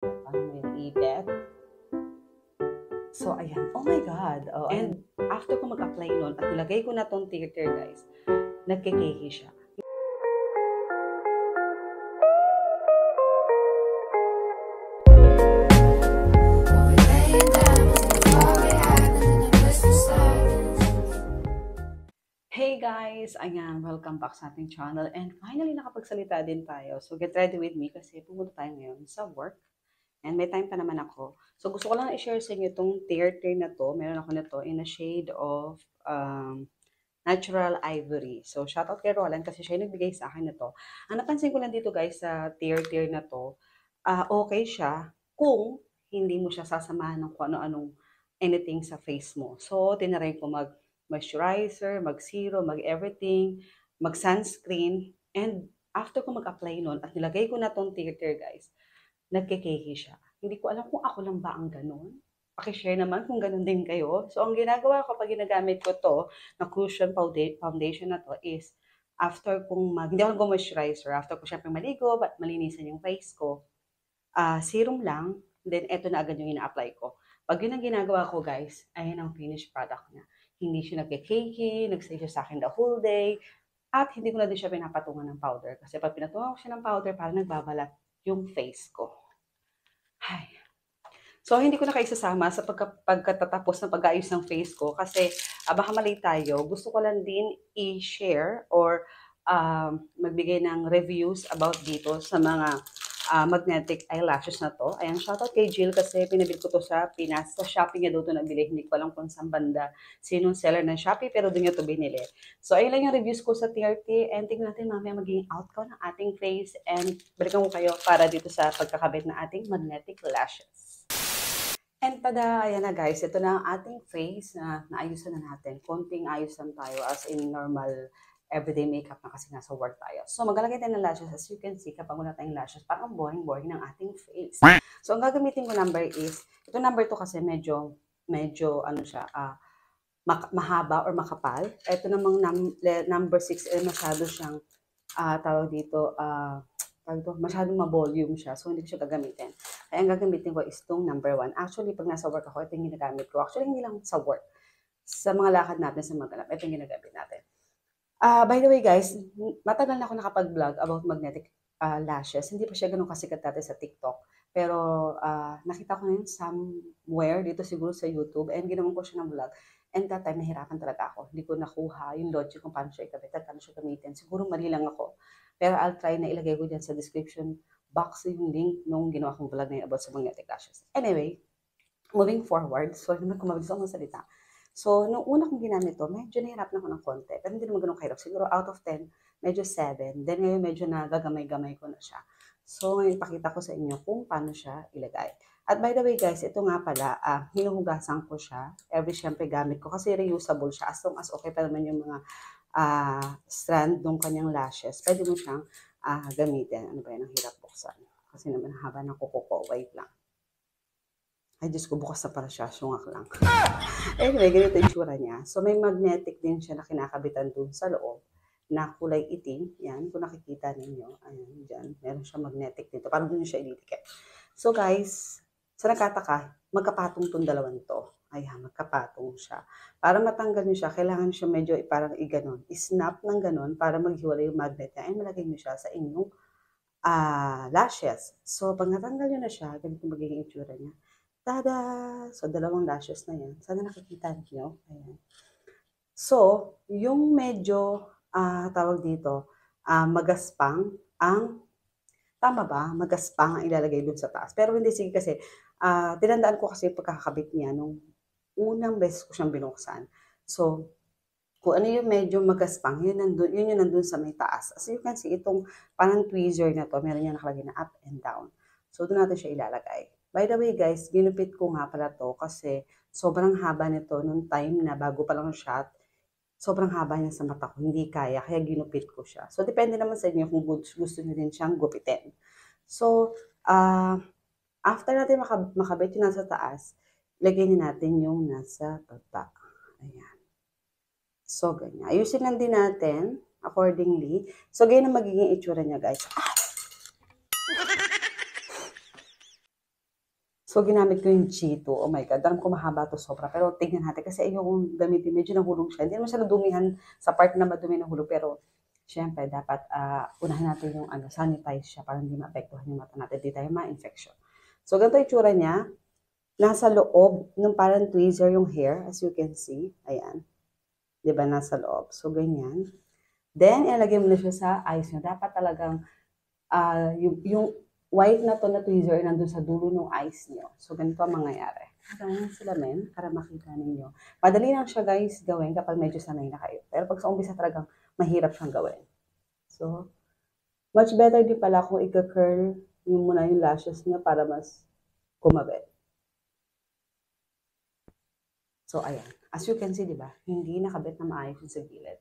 Parang may naipit. So, ayan. Oh my God. Oh, and after ko mag-apply nun at nilagay ko na tong theater, guys, nagkikiki siya. Hey guys! Ayan, welcome back sa ating channel. And finally, nakapagsalita din tayo. So, get ready with me kasi pumunta tayo ngayon sa work. And may time pa naman ako. So, gusto ko lang i-share sa inyo itong theater na to. Meron ako nito in a shade of natural ivory. So, shoutout kay Roland kasi siya yung nagbigay sa akin nito. Ang napansin ko lang dito guys sa theater na to, okay siya kung hindi mo siya sasamahan ng kung ano-anong anything sa face mo. So, tinaray ko mag-moisturizer, mag-zero, mag-everything, mag-sunscreen. And after ko mag-apply nun at nilagay ko na tong theater guys, nagkekeki siya. Hindi ko alam kung ako lang ba ang ganun. Paki-share naman kung ganun din kayo. So, ang ginagawa ko pag ginagamit ko to na cushion foundation na to is after kong hindi ako mag-moisturizer, after ko syempre maligo, at malinisan yung face ko, serum lang, then eto na agad yung ina-apply ko. Pag yun ang ginagawa ko guys, ayan ang finished product niya. Hindi siya nagke-cakey, nagstay siya sa akin the whole day, at hindi ko na din siya pinapatungan ng powder. Kasi pag pinatungan ko siya ng powder, parang nagbabalat yung face ko. Ay. So, hindi ko na kayo sasama sa pagkatatapos ng pag-ayos ng face ko kasi baka mali tayo. Gusto ko lang din i-share or magbigay ng reviews about dito sa mga magnetic eyelashes na to. Ayan, shoutout kay Jill kasi pinabili ko to sa Pinas. Sa Shopee niya doon to nabili. Hindi ko alam kung saan banda sinong seller ng Shopee pero doon niya to binili. So, ayun lang yung reviews ko sa TRT and tingnan natin mamaya magiging outcome ng ating face and balikan ko kayo para dito sa pagkakabit na ating magnetic lashes. And tada, ayan na guys, ito na ang ating face na naayusan na natin. Konting ayos lang tayo as in normal everyday makeup na kasi nasa work tayo. So maglalagay tayo ng lashes. As you can see, kapag wala tayong lashes, parang boring-boring ng ating face. So ang gagamitin ko number is, ito number 2 kasi medyo ano siya, mahaba or makapal. Ito namang number 6, masyado siyang, tawag dito, masyadong ma-volume siya. So, hindi ko siya gagamitin. Kaya ang gagamitin ko is itong number 1. Actually, pag nasa work ako, ito yung ginagamit ko. Actually, hindi lang sa work. Sa mga lakad natin sa maganap, ito yung ginagamit natin. By the way, guys, matagal na ako nakapag-vlog about magnetic lashes. Hindi pa siya ganun kasikat dati sa TikTok. Pero nakita ko na yun somewhere dito siguro sa YouTube and ginawan ko siya ng vlog. And that time, nahirapan talaga ako. Hindi ko nakuha yung logic kung paano siya ikabit at paano siya gamitin. Siguro mali lang ako. Pero I'll try na ilagay ko dyan sa description box yung link nung ginawa kong vlog na yun about sa magnetic lashes. Anyway, moving forward, sorry naman kung mabilis ako salita. So, nung una kong ginamit to, medyo nahirapan ako ng konti. Pero hindi naman ganun kahirap. Siguro out of 10, medyo 7. Then ngayon medyo nagagamay-gamay ko na siya. So, ngayon pakita ko sa inyo kung paano siya ilagay. At by the way guys, ito nga pala, hinuhugasan ko siya. Every syempre gamit ko kasi reusable siya. As long as okay pa naman yung mga strand ng kanyang lashes. Pwede mo siyang gamitin. Ano ba yan? Ang hirap buksan. Kasi naman haba ng kuko ko. Wait lang. Ay, Diyos ko, bukas na para siya. Sungak lang. Anyway, ganito yung tsura niya. So, may magnetic din siya na kinakabitan dun sa loob na kulay itim. Yan, kung nakikita ninyo. Ayan, dyan. Meron siya magnetic dito. Parang dun siya ididikit. So, guys, sa nagkataka, magkapatong tong dalawang to. Ayan, magkapatong siya. Para matanggal nyo siya, kailangan siya medyo parang i-ganon. I-snap ng ganon para maghiwalay yung magnet niya. Ay, malagay nyo siya sa inyong lashes. So, pag natanggal nyo na siya, ganito magiging itsura niya. Tada! So, dalawang lashes na yan. Sana nakikita niyo. Ayan. So, yung medyo, tawag dito, magaspang ang, tama ba? Magaspang ang ilalagay dun sa taas. Pero hindi, sige kasi, tinandaan ko kasi pagkakabit niya nung unang beses ko siyang binuksan. So, kung ano yung medyo magaspang, yun yung nandun sa may taas. As you can see, itong parang tweezer na to, meron niya nakalagay na up and down. So, doon natin siya ilalagay. By the way guys, ginupit ko nga pala to kasi sobrang haba nito nung time na bago pa lang shot. Sobrang haba niya sa mata ko, hindi kaya, kaya ginupit ko siya. So, depende naman sa inyo kung gusto niyo din siyang gupitin. So, after natin makabit yung nasa taas, lagyan natin yung nasa baba. Ayan. So, ganyan. Ayusin lang din natin accordingly. So, ganyan ang magiging itsura niya, guys. So, ginamit ko yung G2. Oh my God, alam ko mahaba to sobra. Pero tingnan natin kasi ayokong gamitin. Medyo nahulog siya. Hindi naman siya nadumihan sa part na madumi nahulog. Pero, syempre, dapat unahin natin yung sanitize siya para hindi maapektuhan yung mata natin. Hindi tayo ma-infection. So, ganito yung tsura niya. Nasa loob ng parang tweezer yung hair, as you can see. Ayan. Diba, nasa loob. So, ganyan. Then, ilagay mo na siya sa eyes niyo. Dapat talagang yung white na to na tweezer nandun sa dulo ng eyes niyo. So, ganito ang mangyayari. Parang salamin para makita ninyo. Madali lang siya guys gawin kapag medyo sanay na kayo. Pero pag sa umpisa talagang mahirap siyang gawin. So, much better din pala kung i-curl nyo muna yung lashes niya para mas kumabit. So, ayan. As you can see, di ba? Hindi nakabit na maayos yung sa gilid.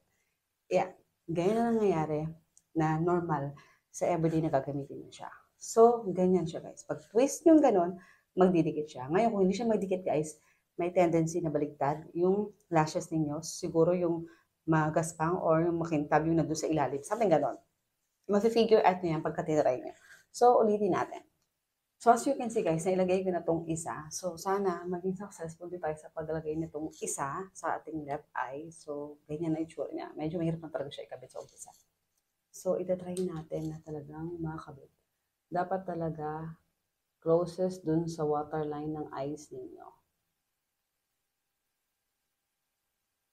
Yeah. Ganyan na nangyayari na normal sa everyday na gagamitin mo siya. So, ganyan siya guys. Pag twist yung ganun, magdidikit siya. Ngayon, kung hindi siya magdikit guys, may tendency na baligtad yung lashes ninyo. Siguro yung magaspang or yung makintab yung nandun sa ilalim. Something ganon. Mafi-figure out nyo yan pagka tinry nyo. So, ulitin natin. So, as you can see guys, nailagay ko na tong isa. So, sana maging successful din tayo sa paglalagay nitong isa sa ating left eye. So, ganyan na itsura niya. Medyo mahirap na talaga siya ikabit sa umpisa. So, itatry natin na talagang makakabit. Dapat talaga closest dun sa waterline ng eyes ninyo.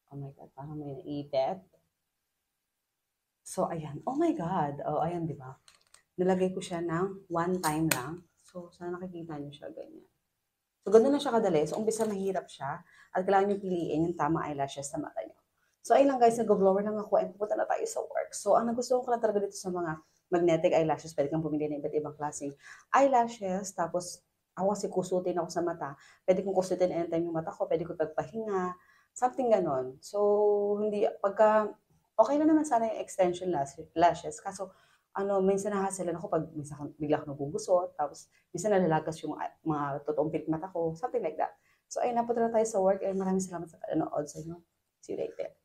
Oh my God, parang may naipit. So, ayan. Oh my God. Oh, ayan, di ba? Nilagay ko siya ng one time lang. So, sana nakikita niyo siya ganyan. So, ganun lang siya kadali. So, umpisa mahirap siya. At kailangan niyo piliin yung tamang eyelashes sa mata niyo. So, ayun lang guys, nag-blower lang ako and pupunta na tayo sa work. So, ang nagustuhan ko lang talaga dito sa mga magnetic eyelashes, pwede kang pumili ng iba't ibang klaseng eyelashes. Tapos, ako kasi kusutin ako sa mata. Pwede kong kusutin anytime yung mata ko. Pwede ko pagpahinga. Something ganon. So, hindi, okay na naman sana yung extension lashes. Kaso, minsan nahasilan ako pag minsan bigla ako nagugusot. Tapos, minsan nalalagas yung mga totoong pilik mata ko. Something like that. So, ayun, napunta na tayo sa work. And maraming salamat sa panonood sa inyo. See you later.